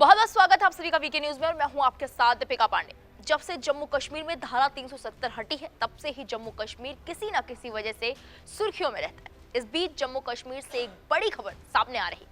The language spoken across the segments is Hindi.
बहुत बहुत स्वागत है आप सभी का वीके न्यूज में और मैं हूं आपके साथ दीपिका पांडे। जब से जम्मू कश्मीर में धारा 370 हटी है तब से ही जम्मू कश्मीर किसी न किसी वजह से सुर्खियों में रहता है। इस बीच जम्मू कश्मीर से एक बड़ी खबर सामने आ रही।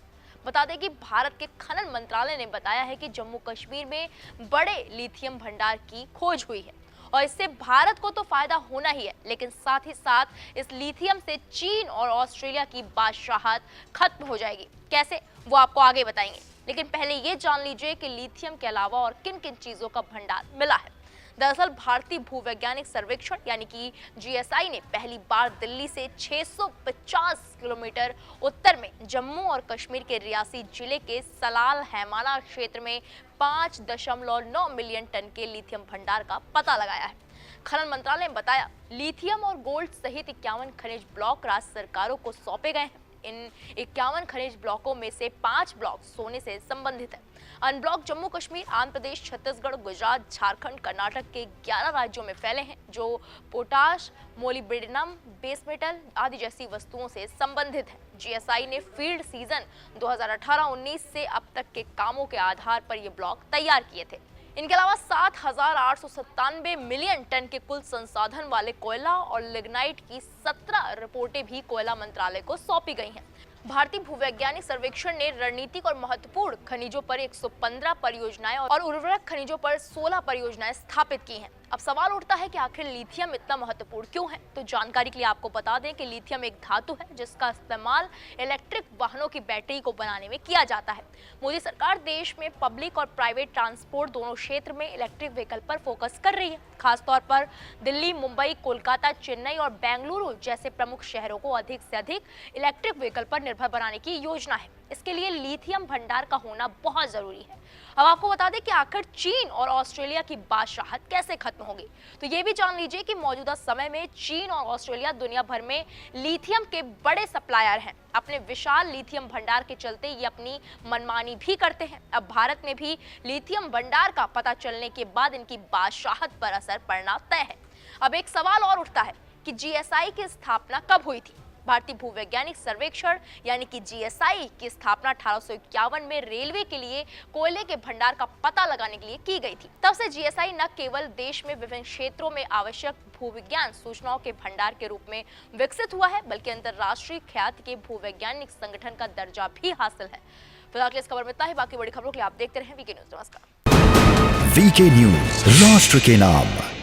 बता दें कि भारत के खनन मंत्रालय ने बताया है कि जम्मू कश्मीर में बड़े लिथियम भंडार की खोज हुई है और इससे भारत को तो फायदा होना ही है, लेकिन साथ ही साथ इस लिथियम से चीन और ऑस्ट्रेलिया की बादशाहत खत्म हो जाएगी। कैसे, वो आपको आगे बताएंगे, लेकिन पहले ये जान लीजिए कि लिथियम के अलावा और किन किन चीजों का भंडार मिला है। दरअसल भारतीय भूवैज्ञानिक सर्वेक्षण यानी कि जीएसआई ने पहली बार दिल्ली से 650 किलोमीटर उत्तर में जम्मू और कश्मीर के रियासी जिले के सलाल हैमाना क्षेत्र में 5.9 मिलियन टन के लिथियम भंडार का पता लगाया है। खनन मंत्रालय ने बताया, लिथियम और गोल्ड सहित 51 खनिज ब्लॉक राज्य सरकारों को सौंपे गए हैं। इन 51 खनिज ब्लॉकों में से 5 ब्लॉक सोने से संबंधित है। अन्य ब्लॉक जम्मू कश्मीर, आंध्र प्रदेश, छत्तीसगढ़, गुजरात, झारखंड, कर्नाटक के 11 राज्यों में फैले हैं, जो पोटाश, मोलिब्डेनम, बेस मेटल आदि जैसी वस्तुओं से संबंधित है। जीएसआई ने फील्ड सीजन 2018-19 से अब तक के कामों के आधार पर ये ब्लॉक तैयार किए थे। इनके अलावा 7,897 मिलियन टन के कुल संसाधन वाले कोयला और लिग्नाइट की 17 रिपोर्टें भी कोयला मंत्रालय को सौंपी गई हैं। भारतीय भूवैज्ञानिक सर्वेक्षण ने रणनीतिक और महत्वपूर्ण खनिजों पर 115 परियोजनाएं और उर्वरक खनिजों पर 16 परियोजनाएं स्थापित की हैं। अब सवाल उठता है कि आखिर लिथियम इतना महत्वपूर्ण क्यों है? तो जानकारी के लिए आपको बता दें कि लिथियम एक धातु है जिसका इस्तेमाल इलेक्ट्रिक वाहनों की बैटरी को बनाने में किया जाता है। मोदी सरकार देश में पब्लिक और प्राइवेट ट्रांसपोर्ट दोनों क्षेत्र में इलेक्ट्रिक व्हीकल पर फोकस कर रही है। खासतौर पर दिल्ली, मुंबई, कोलकाता, चेन्नई और बेंगलुरु जैसे प्रमुख शहरों को अधिक से अधिक इलेक्ट्रिक व्हीकल पर निर्भर बनाने की योजना है। इसके लिए लिथियम भंडार का होना बहुत जरूरी है। अब आपको बता दें कि आखिर चीन और ऑस्ट्रेलिया की बादशाहत कैसे खत्म होगी। तो ये भी जान लीजिए कि मौजूदा समय में चीन और ऑस्ट्रेलिया दुनिया भर में लिथियम के बड़े सप्लायर हैं। अपने विशाल लिथियम भंडार के चलते ये अपनी मनमानी भी करते हैं। अब भारत में भी लिथियम भंडार का पता चलने के बाद इनकी बादशाहत पर असर पड़ना तय है। अब एक सवाल और उठता है कि जीएसआई की स्थापना कब हुई थी? भारतीय भूवैज्ञानिक सर्वेक्षण यानी कि जीएसआई की स्थापना 1851 में रेलवे के लिए कोयले के भंडार का पता लगाने के लिए की गई थी। तब से जीएसआई न केवल देश में विभिन्न क्षेत्रों में आवश्यक भूविज्ञान सूचनाओं के भंडार के रूप में विकसित हुआ है, बल्कि अंतर्राष्ट्रीय ख्याति के भूवैज्ञानिक संगठन का दर्जा भी हासिल है। फिलहाल इस खबर में इतना ही। बाकी बड़ी खबरों के लिए आप देखते रहें वीके न्यूज। नमस्कार। वीके न्यूज, राष्ट्र के नाम।